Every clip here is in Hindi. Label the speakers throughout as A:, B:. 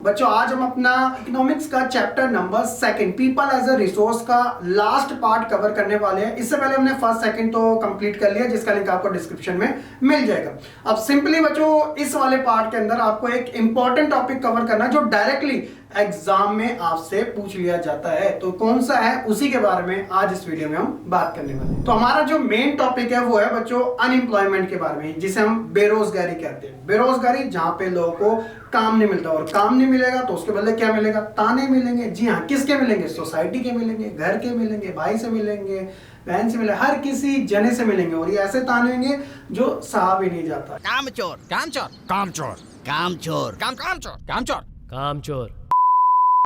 A: बच्चों आज हम अपना इकोनॉमिक्स का chapter number 2 people as a resource का लास्ट पार्ट कवर करने वाले हैं। इससे पहले हमने फर्स्ट सेकंड तो कंप्लीट कर लिया, जिसका लिंक आपको डिस्क्रिप्शन में मिल जाएगा। अब सिंपली बच्चों इस वाले पार्ट के अंदर आपको एक इंपॉर्टेंट टॉपिक कवर करना है जो डायरेक्टली एग्जाम में आपसे पूछ लिया जाता है। तो कौन सा है, उसी के बारे में आज इस वीडियो में हम बात करने वाले हैं। तो हमारा जो मेन टॉपिक है वो है बच्चों अनएम्प्लॉयमेंट के बारे में, जिसे हम बेरोजगारी कहते हैं। बेरोजगारी जहां पे लोगों को काम नहीं मिलता, और काम नहीं मिलेगा तो उसके बदले क्या मिलेगा, ताने मिलेंगे। जी हाँ, किसके मिलेंगे, सोसाइटी के मिलेंगे, घर के मिलेंगे, भाई से मिलेंगे, बहन से मिलेंगे, हर किसी जने से मिलेंगे। और ये ऐसे ताने होंगे जो सहा भी नहीं जाता।
B: कामचोर कामचोर कामचोर कामचोर कामचोर कामचोर कामचोर।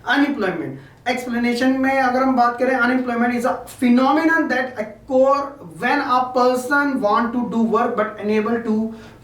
A: अनएम्प्लॉयमेंट एक्सप्लेनेशन में अगर हम बात करें, unemployment is a phenomenon that occur when a person want to do work but unable to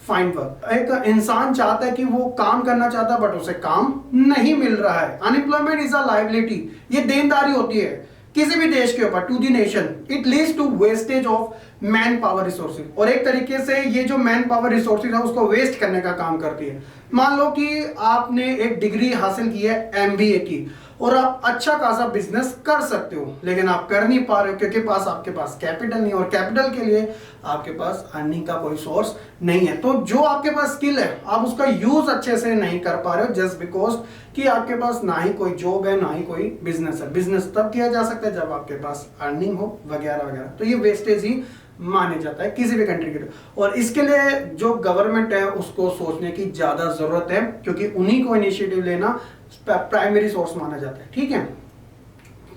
A: find work। एक इंसान चाहता है कि वो काम करना चाहता है बट उसे काम नहीं मिल रहा है। अनएम्प्लॉयमेंट इज अ लायबिलिटी, ये देनदारी होती है किसी भी देश के ऊपर to the nation. It leads to wastage of manpower resources, और एक तरीके से ये जो मैन पावर रिसोर्सेज है उसको वेस्ट करने का काम करती है। मान लो कि आपने एक डिग्री हासिल की है एमबीए की, और आप अच्छा खासा बिजनेस कर सकते हो, लेकिन आप कर नहीं पा रहे हो क्योंकि आपके पास कैपिटल नहीं, और कैपिटल के लिए आपके पास अर्निंग का कोई सोर्स नहीं है। तो जो आपके पास स्किल है आप उसका यूज अच्छे से नहीं कर पा रहे हो, जस्ट बिकॉज कि आपके पास ना ही कोई जॉब है ना ही कोई बिजनेस है। बिजनेस तब किया जा सकता है जब आपके पास अर्निंग हो वगैरह वगैरह। तो ये वेस्टेज ही माने जाता है किसी भी कंट्री के लिए, और इसके लिए जो गवर्नमेंट है उसको सोचने की ज्यादा जरूरत है, क्योंकि उन्हीं को इनिशिएटिव लेना प्राइमरी सोर्स माना जाता है। ठीक है,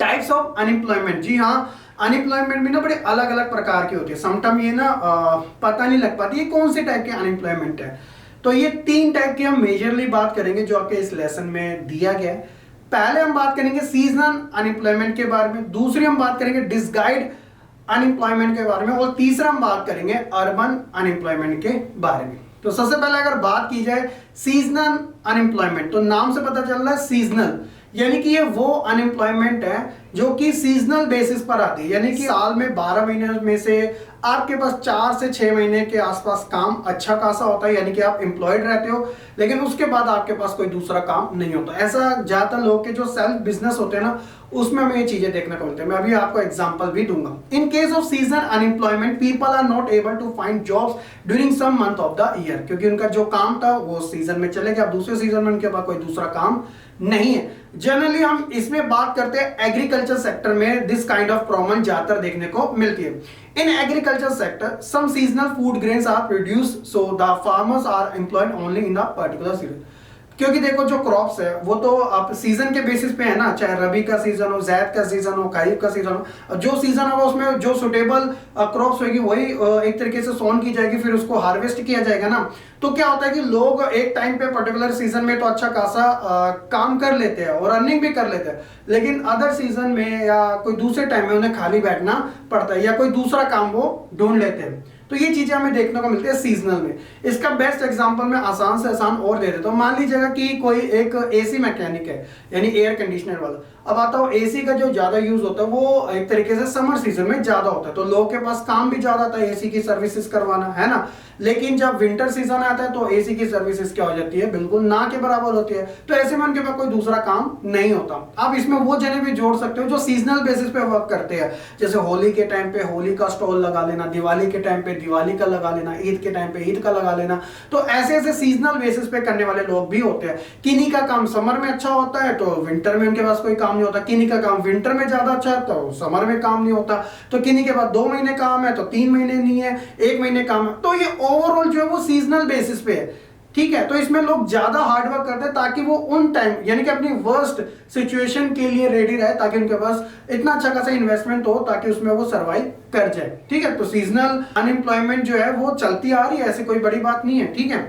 A: टाइप्स ऑफ अनएम्प्लॉयमेंट। जी हाँ, अनएम्प्लॉयमेंट भी ना बड़े अलग अलग प्रकार की होती है। समटाइम ये ना पता नहीं लग पाती है कौन से टाइप के अनएम्प्लॉयमेंट है। तो ये 3 टाइप की हम मेजरली बात करेंगे जो आपके इस लेसन में दिया गया है। पहले हम बात करेंगे सीजनल अनएम्प्लॉयमेंट के बारे में, दूसरी हम बात करेंगे डिसगाइड अनएम्प्लॉयमेंट के बारे में, और तीसरा हम बात करेंगे अर्बन अनएम्प्लॉयमेंट के बारे में। तो सबसे पहले अगर बात की जाए सीजनल अनएम्प्लॉयमेंट, तो नाम से पता चल रहा है सीजनल, यानी कि ये वो अनएम्प्लॉयमेंट है जो कि सीजनल बेसिस पर आती है। यानी कि साल में 12 महीने में से आपके पास 4 से 6 महीने के आसपास काम अच्छा खासा होता है, यानी कि आप एम्प्लॉयड रहते हो, लेकिन उसके बाद आपके पास कोई दूसरा काम नहीं होता। ऐसा ज्यादातर लोग के जो सेल्फ बिजनेस होते हैं ना, उसमें हमें ये चीजें देखने को मिलती है। मैं अभी आपको एग्जांपल भी दूंगा। In case of season unemployment people are not able to find jobs during some month of the year, क्योंकि उनका जो काम था वो सीजन में चले गया, अब दूसरे सीजन में उनके पास कोई दूसरा काम नहीं है। जनरली हम इसमें बात करते हैं एग्रीकल्चर सेक्टर में दिस काइंड ऑफ प्रॉब्लम ज्यादातर देखने को मिलती है। In agriculture sector some seasonal food grains are produce, so the farmers are employed only in the particular season. क्योंकि देखो जो क्रॉप्स है वो तो आप सीजन के बेसिस पे है ना, चाहे रबी का सीजन हो, जैद का सीजन हो, खरीफ का सीजन हो, जो सीजन होगा उसमें जो सुटेबल क्रॉप्स होगी वही एक तरीके से सोन की जाएगी, फिर उसको हार्वेस्ट किया जाएगा ना। तो क्या होता है कि लोग एक टाइम पे पर्टिकुलर सीजन में तो अच्छा खासा काम कर लेते हैं और अर्निंग भी कर लेते हैं, लेकिन अदर सीजन में या कोई दूसरे टाइम में उन्हें खाली बैठना पड़ता है या कोई दूसरा काम वो ढूंढ लेते हैं। तो ये चीजें हमें देखने को मिलती है सीजनल में। इसका बेस्ट एग्जांपल मैं आसान से आसान और दे देता हूँ। मान लीजिएगा कि कोई एक एसी मैकेनिक है, यानी एयर कंडीशनर वाला। अब आता हो एसी का जो ज्यादा यूज होता है वो एक तरीके से समर सीजन में ज्यादा होता है, तो लोगों के पास काम भी ज्यादा आता है एसी की सर्विसेज करवाना, है ना। लेकिन जब विंटर सीजन आता है तो एसी की सर्विसेज क्या हो जाती है, बिल्कुल ना के बराबर होती है। तो ऐसे में उनके पास कोई दूसरा काम नहीं होता। आप इसमें वो जने भी जोड़ सकते हो जो सीजनल बेसिस पे वर्क करते हैं, जैसे होली के टाइम पे होली का स्टॉल लगा लेना, दिवाली के टाइम पे दिवाली का लगा लेना, ईद के टाइम पे ईद का लगा लेना। तो ऐसे ऐसे सीजनल बेसिस पे करने वाले लोग भी होते हैं। किन्हीं का काम समर में अच्छा होता है तो विंटर में उनके पास कोई काम नहीं होता, किन्हीं का काम विंटर में ज्यादा अच्छा है तो समर में काम नहीं होता, तो किन्हीं के पास 2 महीने काम है तो 3 महीने नहीं है, 1 महीने काम है। तो ये ओवरऑल जो है वो सीजनल बेसिस पे है। ठीक है, तो इसमें लोग ज्यादा हार्डवर्क करते हैं ताकि वो उन टाइम यानी कि अपनी वर्स्ट सिचुएशन के लिए रेडी रहे, ताकि उनके पास इतना अच्छा खासा इन्वेस्टमेंट हो ताकि उसमें वो सर्वाइव कर जाए। ठीक है, तो सीजनल अनएम्प्लॉयमेंट जो है वो चलती आ रही है, ऐसी कोई बड़ी बात नहीं है। ठीक है,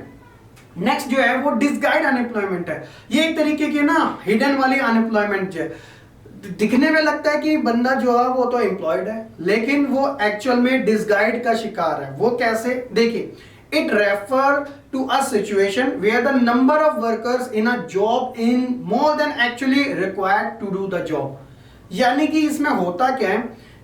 A: नेक्स्ट जो है वो डिसगाइड अनएम्प्लॉयमेंट है। ये एक तरीके की ना हिडन वाली अनएम्प्लॉयमेंट जो है, दिखने में लगता है कि बंदा जो है वो तो एम्प्लॉयड है, लेकिन वो एक्चुअल में डिसगाइड का शिकार है। वो कैसे, देखिए, it refer to a situation where the number of workers in a job in more than actually required to do the job। यानी कि इसमें होता क्या है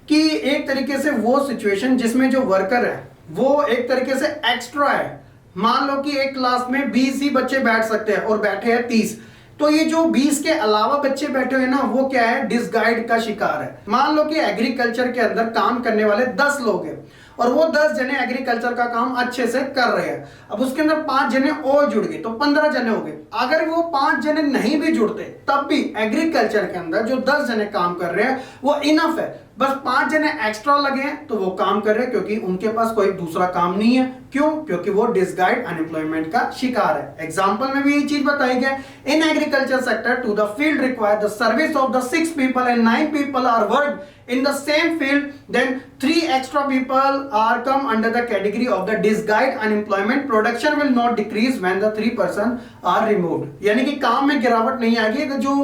A: कि एक तरीके से वो सिचुएशन जिसमें जो वर्कर है वो एक तरीके से एक्स्ट्रा है। मान लो कि एक क्लास में 20 ही बच्चे बैठ सकते हैं और बैठे हैं 30, तो ये जो 20 के अलावा बच्चे बैठे हुए ना, वो क्या है, डिसगाइड का शिकार है। मान लो कि एग्रीकल्चर के अंदर काम करने वाले 10 लोग हैं और वो 10 जने एग्रीकल्चर का काम अच्छे से कर रहे हैं। अब उसके अंदर 5 जने और जुड़ गए तो 15 जने हो गए। अगर वो 5 जने नहीं भी जुड़ते तब भी एग्रीकल्चर के अंदर जो 10 जने काम कर रहे हैं वो इनफ है। बस 5 जने एक्स्ट्रा लगे हैं तो वो काम कर रहे हैं, क्योंकि उनके पास कोई दूसरा काम नहीं है। क्यों? क्योंकि वो डिसगाइड अनएम्प्लॉयमेंट का शिकार है। एग्जाम्पल में भी यही चीज बताई गई, in agriculture sector to the field require the service of the 6 people and 9 people are worked in the same field, then 3 extra people are come under the category of the disguised unemployment. Production will not decrease when the 3 person are removed. यानी कि काम में गिरावट नहीं आएगी अगर जो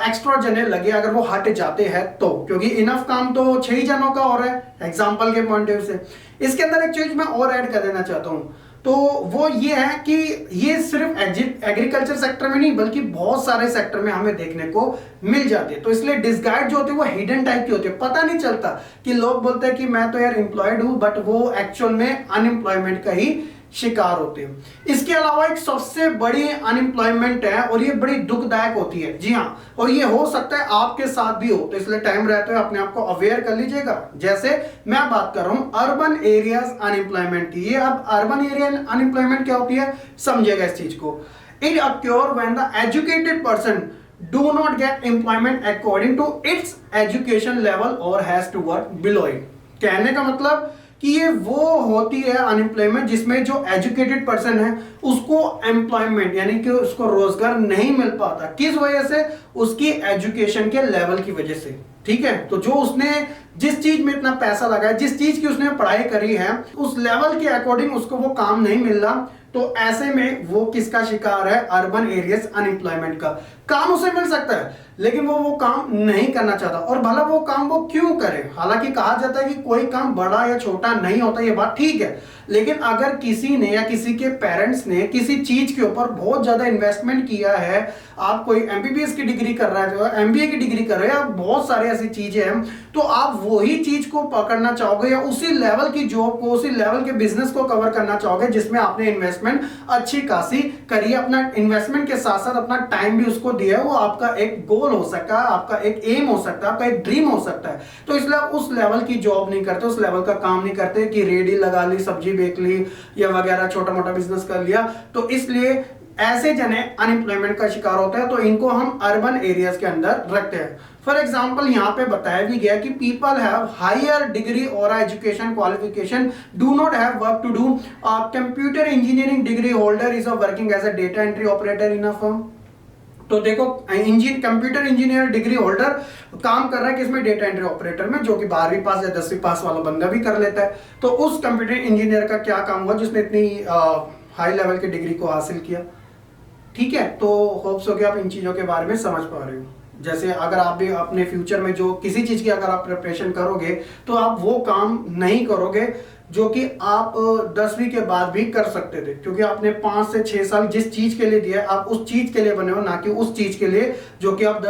A: एक्स्ट्रा जने लगे अगर वो हट जाते हैं तो, क्योंकि इनफ काम तो 6 जनों का हो रहा है एग्जाम्पल के पॉइंट ऑफ व्यू से। इसके अंदर एक चीज मैं और ऐड कर देना चाहता हूं, तो वो ये है कि ये सिर्फ एग्रीकल्चर सेक्टर में नहीं बल्कि बहुत सारे सेक्टर में हमें देखने को मिल जाती है। तो इसलिए डिसगाइड जो होती है वो हिडन टाइप की होती है, पता नहीं चलता कि लोग बोलते हैं कि मैं तो यार एम्प्लॉयड हूं, बट वो एक्चुअल में अनएम्प्लॉयमेंट का ही शिकार होते हैं। इसके अलावा एक सबसे बड़ी अनएम्प्लॉयमेंट है और ये बड़ी दुखदायक होती है। जी हाँ, और ये हो सकता है आपके साथ भी हो, तो इसलिए टाइम रहते हुए अपने आप को अवेयर कर लीजिएगा। जैसे मैं बात कर रहा हूं अर्बन एरियाज अनएम्प्लॉयमेंट की। ये अब अर्बन एरिया अनएम्प्लॉयमेंट क्या होती है समझिएगा इस चीज को। It acquire when the educated person do not get employment according to its education level or has to work below it। कहने का मतलब कि ये वो होती है अनएम्प्लॉयमेंट जिसमें जो एजुकेटेड पर्सन है उसको एम्प्लॉयमेंट यानी कि उसको रोजगार नहीं मिल पाता। किस वजह से? उसकी एजुकेशन के लेवल की वजह से। ठीक है, तो जो उसने जिस चीज में इतना पैसा लगाया, जिस चीज की उसने पढ़ाई करी है, उस लेवल के अकॉर्डिंग उसको वो काम नहीं मिल रहा, तो ऐसे में वो किसका शिकार है? अर्बन एरियाज अनएम्प्लॉयमेंट का। काम उसे मिल सकता है लेकिन वो काम नहीं करना चाहता, और भला वो काम वो क्यों करे? हालांकि कहा जाता है कि कोई काम बड़ा या छोटा नहीं होता, ये बात ठीक है, लेकिन अगर किसी ने या किसी के पेरेंट्स ने किसी चीज के ऊपर बहुत ज्यादा इन्वेस्टमेंट किया है, आप कोई एमबीबीएस की डिग्री कर रहे हो, एमबीए की डिग्री कर रहे हो, बहुत सारी ऐसी चीजें हैं, तो आप वही चीज को पकड़ना चाहोगे या उसी लेवल की जॉब को, उसी लेवल के बिजनेस को कवर करना चाहोगे जिसमें आपने इन्वेस्टमेंट अच्छी खासी करी है, अपना इन्वेस्टमेंट के साथ साथ अपना टाइम भी उसको दिया है। वो आपका एक गोल हो सकता है, आपका एक एम हो सकता है, आपका एक ड्रीम हो सकता है। तो इसलिए आप उस लेवल की जॉब नहीं करते, उस लेवल का काम नहीं करते कि रेडी लगा ली, सब्जी बेच ली या वगैरह छोटा मोटा बिजनेस कर लिया। तो इसलिए ऐसे जने अनएम्प्लॉयमेंट का शिकार होते हैं, तो इनको हम अर्बन एरियाज के अंदर रखते हैं। फॉर एग्जाम्पल यहाँ पे बताया भी गया कि पीपल हैव हायर डिग्री और education qualification do not have work to do. Computer engineering degree holder is working as a data entry operator in a firm. तो देखो कंप्यूटर इंजीनियर डिग्री होल्डर काम कर रहा है किसमें? डेटा एंट्री ऑपरेटर में, जो कि 12वीं पास या 10वीं पास वाला बंदा भी कर लेता है। तो उस कंप्यूटर इंजीनियर का क्या काम हुआ जिसने इतनी हाई लेवल की डिग्री को हासिल किया? ठीक है, तो होप्स हो कि आप इन चीजों के बारे में समझ पा रहे हो। जैसे अगर आप भी अपने फ्यूचर में जो किसी चीज की अगर आप प्रिपरेशन करोगे तो आप वो काम नहीं करोगे जो कि आप 10वीं के बाद भी कर सकते थे, क्योंकि आपने 5 से 6 साल जिस चीज के लिए दिया आप उस चीज के लिए बने हो, ना कि उस चीज के लिए जो कि आप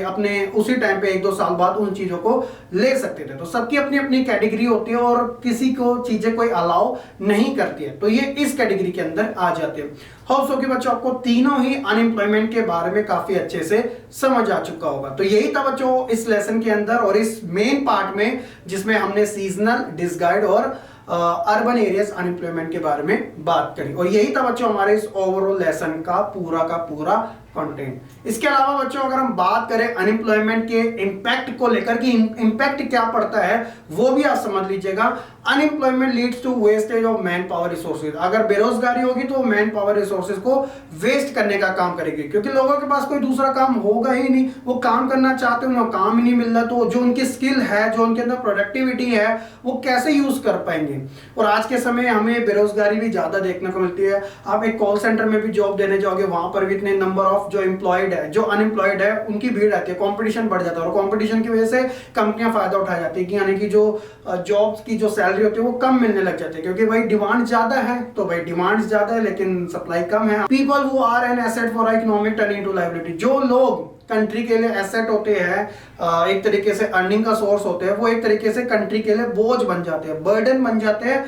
A: अपने उसी टाइम पे 1-2 साल बाद उन चीजों को ले सकते थे। तो सबकी अपनी अपनी कैटेगरी होती है और किसी को चीजें कोई अलाउ नहीं करती है, तो ये इस कैटेगरी के अंदर आ जाते हैं। होप्स हो कि बच्चों आपको तीनों ही अनएम्प्लॉयमेंट के बारे में काफी अच्छे से समझ आ चुका होगा। तो यही था बच्चों इस लेसन के अंदर और इस मेन पार्ट में, जिसमें हमने सीजनल, डिसगाइड और अर्बन एरियाज अनएम्प्लॉयमेंट के बारे में बात करी। और यही था बच्चों हमारे इस ओवरऑल लेसन का पूरा कंटेंट। इसके अलावा बच्चों अगर हम बात करें अनएम्प्लॉयमेंट के इंपैक्ट को लेकर कि इंपैक्ट क्या पड़ता है, वो भी आप समझ लीजिएगा। Unemployment leads to wastage of manpower resources. अगर बेरोजगारी होगी तो मैन पावर रिसोर्सेज को वेस्ट करने का काम करेगी, क्योंकि लोगों के पास कोई दूसरा काम होगा ही नहीं, वो काम करना चाहते हैं, उन्हें काम ही नहीं मिल रहा, तो जो उनकी स्किल है, जो उनके अंदर प्रोडक्टिविटी है, वो कैसे यूज कर पाएंगे। और आज के समय हमें बेरोजगारी भी ज्यादा देखने को मिलती है। आप एक कॉल सेंटर में भी जॉब देने जाओगे, वहां पर भी इतने नंबर ऑफ जो एम्प्लॉयड है, जो अनएम्प्लॉयड है, उनकी भीड़ रहती है, कंपटीशन बढ़ जाता है, और कंपटीशन की वजह से कंपनियां फायदा उठा जाती है कि यानी कि जो जॉब्स की जो सैलरी होती है वो कम मिलने लग जाती है, क्योंकि भाई डिमांड ज्यादा है, तो भाई डिमांड ज्यादा है लेकिन सप्लाई कम है। People who are an asset for economic turning to liability. जो लोग कंट्री के लिए एसेट होते हैं, एक तरीके से अर्निंग का सोर्स होते हैं, वो एक तरीके से कंट्री के लिए बोझ बन जाते हैं, बर्डन बन जाते हैं,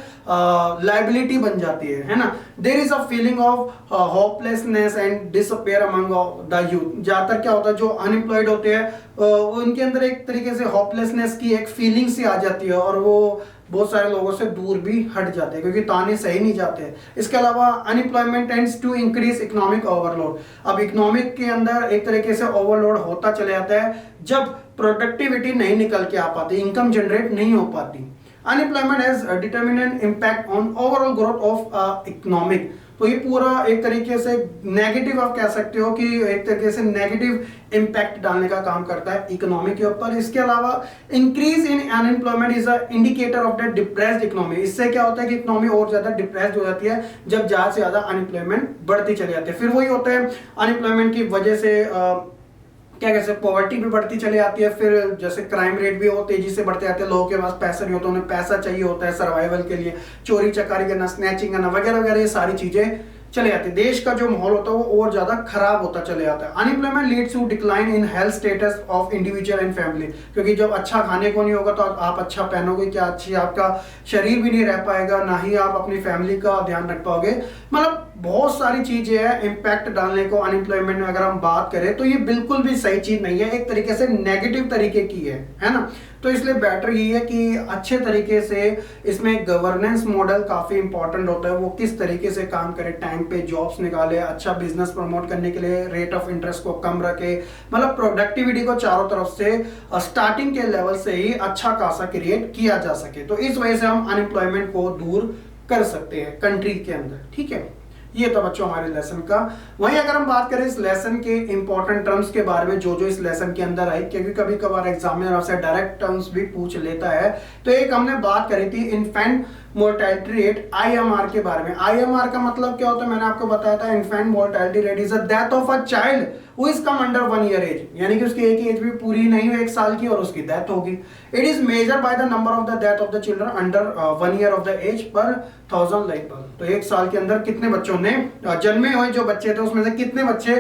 A: लाइबिलिटी बन जाती है ना। There is a feeling of hopelessness and disappear among the youth. ज्यादातर क्या होता है, जो अनएम्प्लॉयड होते हैं उनके अंदर एक तरीके से होपलेसनेस की एक फीलिंग सी आ जाती है और वो बहुत सारे लोगों से दूर भी हट जाते हैं क्योंकि ताने सही नहीं जाते हैं। इसके अलावा unemployment tends to increase economic overload. अब इकोनॉमिक के अंदर एक तरीके से ओवरलोड होता चले जाता है जब प्रोडक्टिविटी नहीं निकल के आ पाती, इनकम जनरेट नहीं हो पाती। Unemployment has determinant impact on overall growth of economic. तो ये पूरा एक तरीके से नेगेटिव आप कह सकते हो कि एक तरीके से नेगेटिव इम्पैक्ट डालने का काम करता है इकोनॉमी के ऊपर। इसके अलावा increase in unemployment is a indicator of the depressed economy. इससे क्या होता है कि इकोनॉमी और ज्यादा डिप्रेस्ड हो जाती है जब ज्यादा से ज्यादा अनएम्प्लॉयमेंट बढ़ती चली जाती है। फिर वही होता है अनएम्प्लॉयमेंट की वजह से क्या कहते हैं, पॉवर्टी भी बढ़ती चली जाती है। फिर जैसे क्राइम रेट भी वो तेजी से बढ़ते जाते हैं, लोगों के पास पैसा नहीं होता, उन्हें पैसा चाहिए होता है सर्वाइवल के लिए, चोरी चकारी करना, स्नैचिंग करना वगैरह वगैरह, ये सारी चीजें चले जाते हैं। देश का जो माहौल होता है वो और ज्यादा खराब होता चले जाता है। Unemployment leads to decline in health status of individual and family, क्योंकि जब अच्छा खाने को नहीं होगा तो आप अच्छा पहनोगे क्या, अच्छी आपका शरीर भी नहीं रह पाएगा, ना ही आप अपनी फैमिली का ध्यान रख पाओगे। मतलब बहुत सारी चीजें हैं इम्पैक्ट डालने को अनएम्प्लॉयमेंट में। अगर हम बात करें तो ये बिल्कुल भी सही चीज नहीं है, एक तरीके से नेगेटिव तरीके की है ना। तो इसलिए बेटर ये है कि अच्छे तरीके से इसमें गवर्नेंस मॉडल काफी इंपॉर्टेंट होता है, वो किस तरीके से काम करे, टाइम पे जॉब्स निकाले, अच्छा बिजनेस प्रमोट करने के लिए रेट ऑफ इंटरेस्ट को कम रखे, मतलब प्रोडक्टिविटी को चारों तरफ से स्टार्टिंग के लेवल से ही अच्छा खासा क्रिएट किया जा सके। तो इस वजह से हम अनएम्प्लॉयमेंट को दूर कर सकते हैं कंट्री के अंदर, ठीक है। ये तो बच्चों हमारे लेसन का। वहीं अगर हम बात करें इस लेसन के इंपॉर्टेंट टर्म्स के बारे में जो जो इस लेसन के अंदर आई, क्योंकि कभी कभार एग्जामिनर आपसे डायरेक्ट टर्म्स भी पूछ लेता है, तो एक हमने बात करी थी इन्फेंट मोर्टेलिटी रेट IMR के बारे में। IMR का मतलब क्या होता है, मैंने आपको बताया था, infant mortality rate is a death of a child who is come under 1 year age, यानी कि उसकी एक एज भी पूरी नहीं हुई 1 साल की और उसकी डेथ होगी। It is measure by the number of the death of the children under 1 year of the age per 1000 life पर। तो 1 साल के अंदर कितने बच्चों ने जन्मे हुए जो बच्चे थे उसमें से कितने बच्चे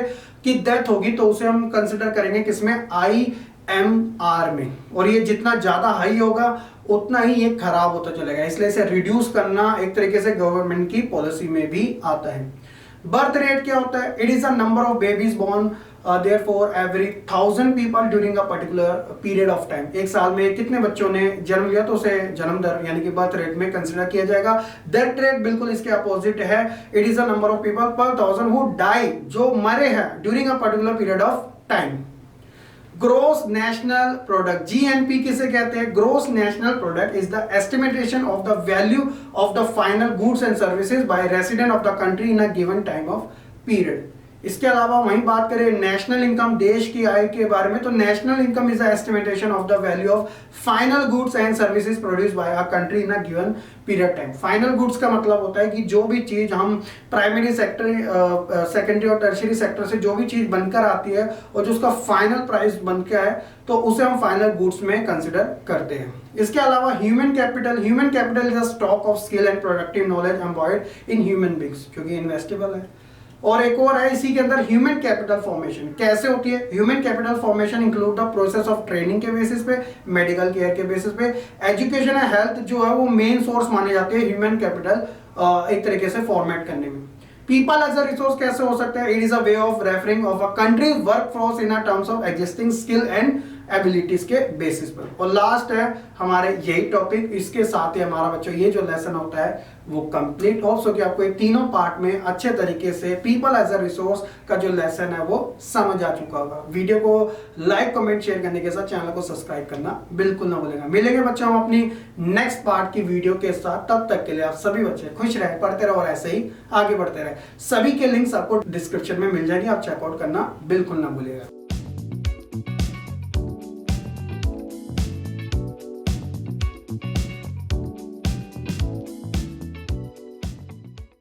A: की डेथ होगी, तो उसे हम कंसिडर करेंगे किसमें, IMR में। और ये जितना ज्यादा हाई होगा उतना ही ये खराब होता चलेगा, इसलिए इसे रिड्यूस करना एक तरीके से गवर्नमेंट की पॉलिसी में भी आता है। बर्थ रेट क्या होता है, it is a number of babies born therefore every 1000 people during a particular period of time. एक साल में कितने बच्चों ने जन्म लिया तो उसे जन्म दर यानी कि बर्थ रेट में कंसीडर किया जाएगा। डेथ रेट बिल्कुल इसके अपोजिट है, it is a number of people per 1000 who die, जो मरे हैं during a particular period of time. Gross national product, GNP किसे कहते हैं, gross national product is the estimation of the value of the final goods and services by resident of the country in a given time of period. इसके अलावा वहीं बात करें नेशनल इनकम, देश की आय के बारे में, तो national income is the estimation of the value of final goods and services produce by a country in a given period time. Final goods का मतलब होता है कि जो भी चीज हम प्राइमरी सेक्टर, सेकेंडरी और टर्शियरी सेक्टर से जो भी चीज बनकर आती है और जो उसका फाइनल प्राइस बनकर है तो उसे हम फाइनल गुड्स में कंसिडर करते हैं। इसके अलावा human capital, human capital is a stock of skill and productive knowledge employed in human beings, क्योंकि इन्वेस्टेबल है। और एक और है इसी के अंदर ह्यूमन कैपिटल फॉर्मेशन कैसे होती है। Human capital formation include the process of training के बेसिस पे, मेडिकल केयर के बेसिस पे, एजुकेशन एंड हेल्थ जो है वो मेन सोर्स माने जाते हैं ह्यूमन कैपिटल एक तरीके से फॉर्मेट करने में। पीपल एज अ रिसोर्स कैसे हो सकता है, it is a way of referring of a country work force in terms of existing skill and abilities के बेसिस पर। और लास्ट है हमारे यही टॉपिक, इसके साथ ही हमारा बच्चों ये जो लेसन होता है वो कंप्लीट हो, सो कि आपको ये तीनों पार्ट में अच्छे तरीके से पीपल एज अ रिसोर्स का जो लेसन है वो समझ आ चुका होगा। वीडियो को लाइक कमेंट शेयर करने के साथ चैनल को सब्सक्राइब करना बिल्कुल ना भूलेगा। मिलेंगे बच्चों हम अपनी नेक्स्ट पार्ट की वीडियो के साथ, तब तक के लिए आप सभी बच्चे खुश रहे, पढ़ते रहो और ऐसे ही आगे बढ़ते रहे। सभी के लिंक्स आपको डिस्क्रिप्शन में मिल जाएंगे, आप चेकआउट करना बिल्कुल ना भूलिएगा।